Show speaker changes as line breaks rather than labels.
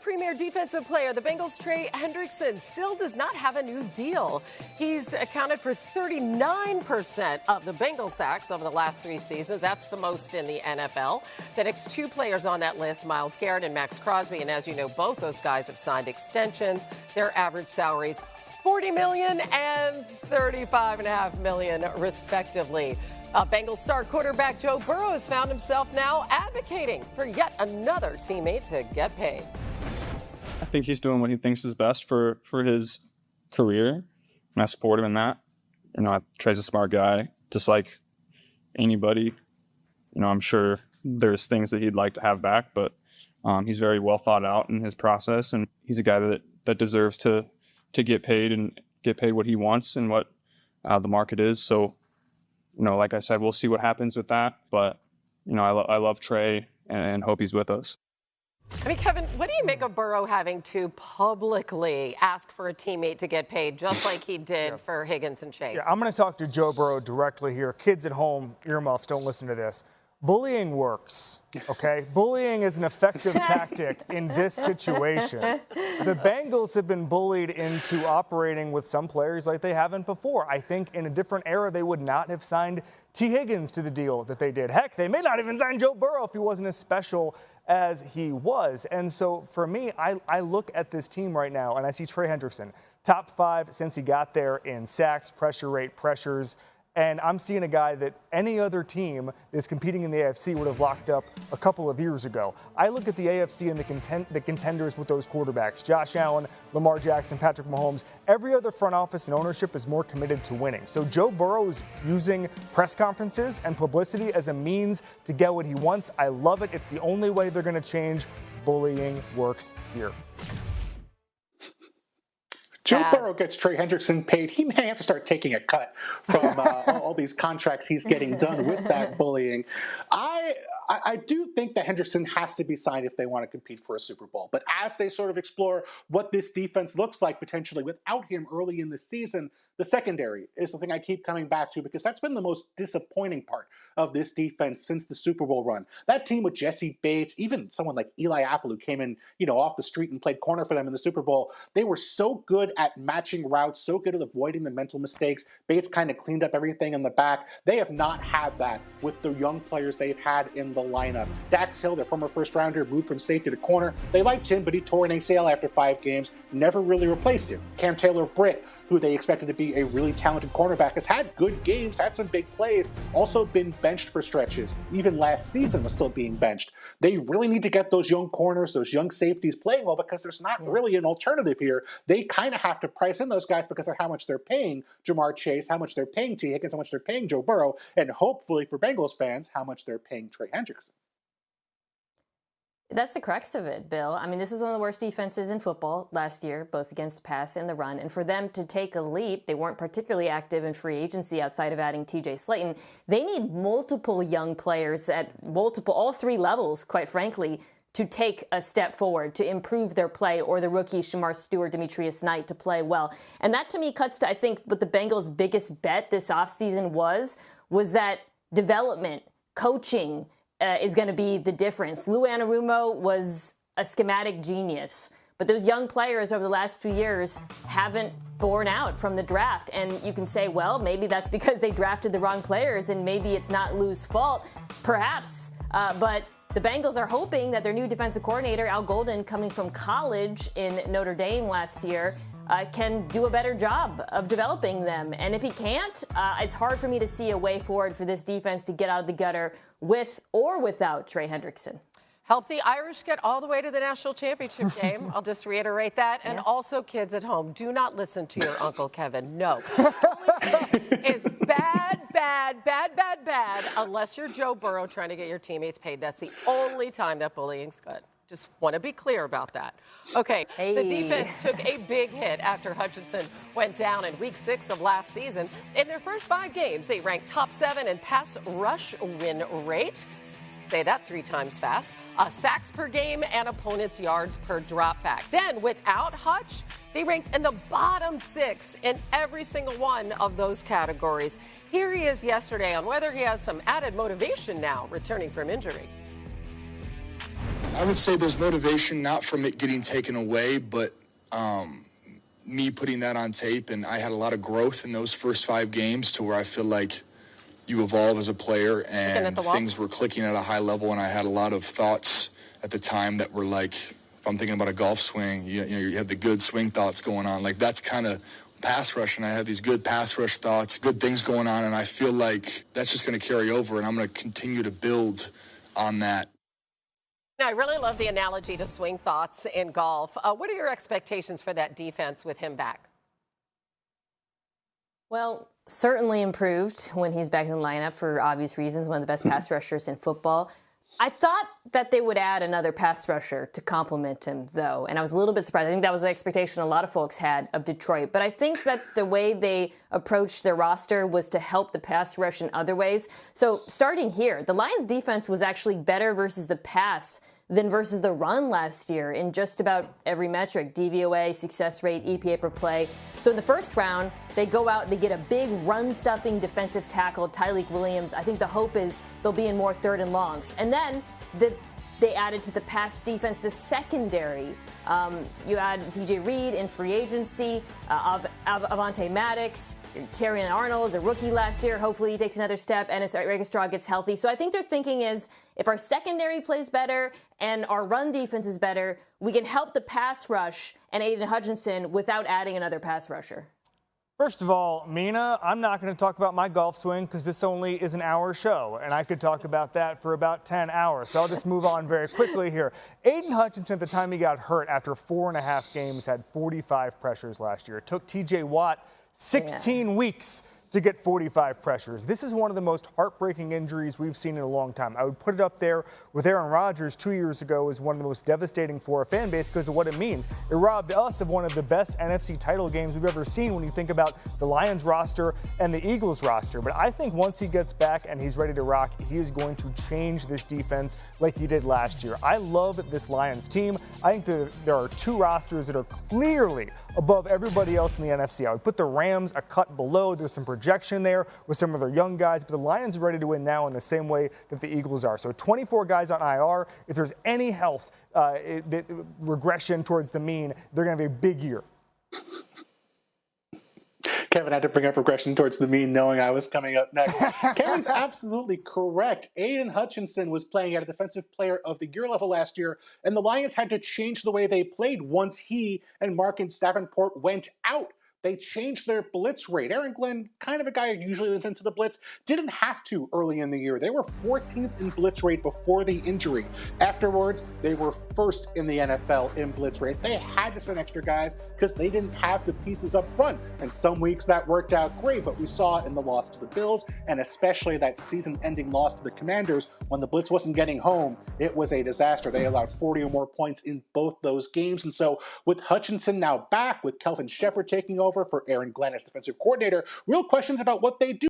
premier defensive player, the Bengals' Trey Hendrickson, still does not have a new deal. He's accounted for 39% of the Bengals sacks over the last 3 seasons. That's the most in the NFL. The next 2 players on that list, Myles Garrett and Max Crosby, and as you know, both those guys have signed extensions. Their average salaries $40 million and $35.5 million, respectively. Bengals star quarterback Joe Burrow has found himself now advocating for yet another teammate to get paid.
I think he's doing what he thinks is best for his career, and I support him in that. You know, Trey's a smart guy, just like anybody. You know, I'm sure there's things that he'd like to have back, but he's very well thought out in his process, and he's a guy that deserves to get paid and get paid what he wants and what the market is. So, you know, like I said, we'll see what happens with that. But, you know, I love Trey and hope he's with us.
I mean, Kevin, what do you make of Burrow having to publicly ask for a teammate to get paid, just like he did for Higgins and Chase?
Yeah, I'm going to talk to Joe Burrow directly here. Kids at home, earmuffs, don't listen to this. Bullying works, okay? Bullying is an effective tactic in this situation. The Bengals have been bullied into operating with some players like they haven't before. I think in a different era, they would not have signed T. Higgins to the deal that they did. Heck, they may not even sign Joe Burrow if he wasn't as special as he was. And so for me, I look at this team right now and I see Trey Hendrickson, top 5 since he got there in sacks, pressure rate, pressures. And I'm seeing a guy that any other team that's competing in the AFC would have locked up a couple of years ago. I look at the AFC and the contenders with those quarterbacks, Josh Allen, Lamar Jackson, Patrick Mahomes. Every other front office and ownership is more committed to winning. So Joe Burrow is using press conferences and publicity as a means to get what he wants. I love it. It's the only way they're going to change. Bullying works here.
Joe Burrow gets Trey Hendrickson paid. He may have to start taking a cut from all these contracts he's getting done with that bullying. I do think that Hendrickson has to be signed if they want to compete for a Super Bowl. But as they sort of explore what this defense looks like potentially without him early in the season, the secondary is the thing I keep coming back to because that's been the most disappointing part of this defense since the Super Bowl run. That team with Jesse Bates, even someone like Eli Apple who came in, off the street and played corner for them in the Super Bowl, they were so good at matching routes, so good at avoiding the mental mistakes. Bates kind of cleaned up everything in the back. They have not had that with the young players they've had in the lineup. Dax Hill, their former first-rounder, moved from safety to corner. They liked him, but he tore an ACL after 5 games, never really replaced him. Cam Taylor-Britt, who they expected to be a really talented cornerback, has had good games, had some big plays, also been benched for stretches. Even last season was still being benched. They really need to get those young corners, those young safeties playing well because there's not really an alternative here. They kind of have to price in those guys because of how much they're paying Jamar Chase, how much they're paying T. Higgins, how much they're paying Joe Burrow, and hopefully for Bengals fans, how much they're paying Trey Hendrickson.
That's the crux of it, Bill. I mean, this was one of the worst defenses in football last year, both against the pass and the run. And for them to take a leap, they weren't particularly active in free agency outside of adding T.J. Slayton. They need multiple young players at all 3 levels, quite frankly, to take a step forward, to improve their play, or the rookies, Shamar Stewart, Demetrius Knight, to play well. And that, to me, cuts to, I think, what the Bengals' biggest bet this offseason was that development, coaching, is going to be the difference. Lou Anarumo was a schematic genius, but those young players over the last few years haven't borne out from the draft. And you can say, well, maybe that's because they drafted the wrong players and maybe it's not Lou's fault, perhaps. But the Bengals are hoping that their new defensive coordinator, Al Golden, coming from college in Notre Dame last year, can do a better job of developing them. And if he can't, it's hard for me to see a way forward for this defense to get out of the gutter with or without Trey Hendrickson.
Help the Irish get all the way to the national championship game. I'll just reiterate that. And also, kids at home, do not listen to your Uncle Kevin. No. Bullying is bad, bad, bad, bad, bad, unless you're Joe Burrow trying to get your teammates paid. That's the only time that bullying's good. Just want to be clear about that. Okay, The defense took a big hit after Hutchinson went down in Week 6 of last season. In their first 5 games, they ranked top 7 in pass rush win rate. Say that 3 times fast. Sacks per game and opponents' yards per drop back. Then, without Hutch, they ranked in the bottom 6 in every single one of those categories. Here he is yesterday on whether he has some added motivation now returning from injury.
I would say there's motivation not from it getting taken away, but me putting that on tape, and I had a lot of growth in those first 5 games to where I feel like you evolve as a player, and things were clicking at a high level, and I had a lot of thoughts at the time that were like, if I'm thinking about a golf swing, you have the good swing thoughts going on. Like, that's kind of pass rush, and I have these good pass rush thoughts, good things going on, and I feel like that's just going to carry over, and I'm going to continue to build on that.
I really love the analogy to swing thoughts in golf. What are your expectations for that defense with him back?
Well, certainly improved when he's back in the lineup for obvious reasons, one of the best pass rushers in football. I thought that they would add another pass rusher to complement him, though, and I was a little bit surprised. I think that was the expectation a lot of folks had of Detroit. But I think that the way they approached their roster was to help the pass rush in other ways. So starting here, the Lions' defense was actually better versus the pass than versus the run last year in just about every metric: DVOA, success rate, EPA per play. So in the first round, they go out, they get a big run-stuffing defensive tackle, Tyleik Williams. I think the hope is they'll be in more 3rd and longs. And then they added to the pass defense the secondary. You add DJ Reed in free agency, Avonte Maddox, Terrion Arnold is a rookie last year. Hopefully he takes another step, and as Registraw gets healthy. So I think their thinking is, if our secondary plays better and our run defense is better, we can help the pass rush and Aiden Hutchinson without adding another pass rusher.
First of all, Mina, I'm not going to talk about my golf swing because this only is an hour show, and I could talk about that for about 10 hours. So I'll just move on very quickly here. Aiden Hutchinson, at the time he got hurt after 4.5 games, had 45 pressures last year. It took TJ Watt 16 weeks to get 45 pressures. This is one of the most heartbreaking injuries we've seen in a long time. I would put it up there with Aaron Rodgers 2 years ago as one of the most devastating for a fan base because of what it means. It robbed us of one of the best NFC title games we've ever seen when you think about the Lions roster and the Eagles roster. But I think once he gets back and he's ready to rock, he is going to change this defense like he did last year. I love this Lions team. I think there are 2 rosters that are clearly above everybody else in the NFC. I would put the Rams a cut below. There's some projection there with some of their young guys, but the Lions are ready to win now in the same way that the Eagles are. So 24 guys on IR. If there's any health regression towards the mean, they're going to have a big year.
Kevin had to bring up regression towards the mean knowing I was coming up next. Kevin's absolutely correct. Aiden Hutchinson was playing at a Defensive Player of the Year level last year, and the Lions had to change the way they played once he and Marcus Davenport went out. They changed their blitz rate. Aaron Glenn, kind of a guy who usually went into the blitz, didn't have to early in the year. They were 14th in blitz rate before the injury. Afterwards, they were 1st in the NFL in blitz rate. They had to send extra guys because they didn't have the pieces up front. And some weeks that worked out great, but we saw in the loss to the Bills, and especially that season-ending loss to the Commanders, when the blitz wasn't getting home, it was a disaster. They allowed 40 or more points in both those games. And so with Hutchinson now back, with Kelvin Shepherd taking over for Aaron Glenn as defensive coordinator, real questions about what they do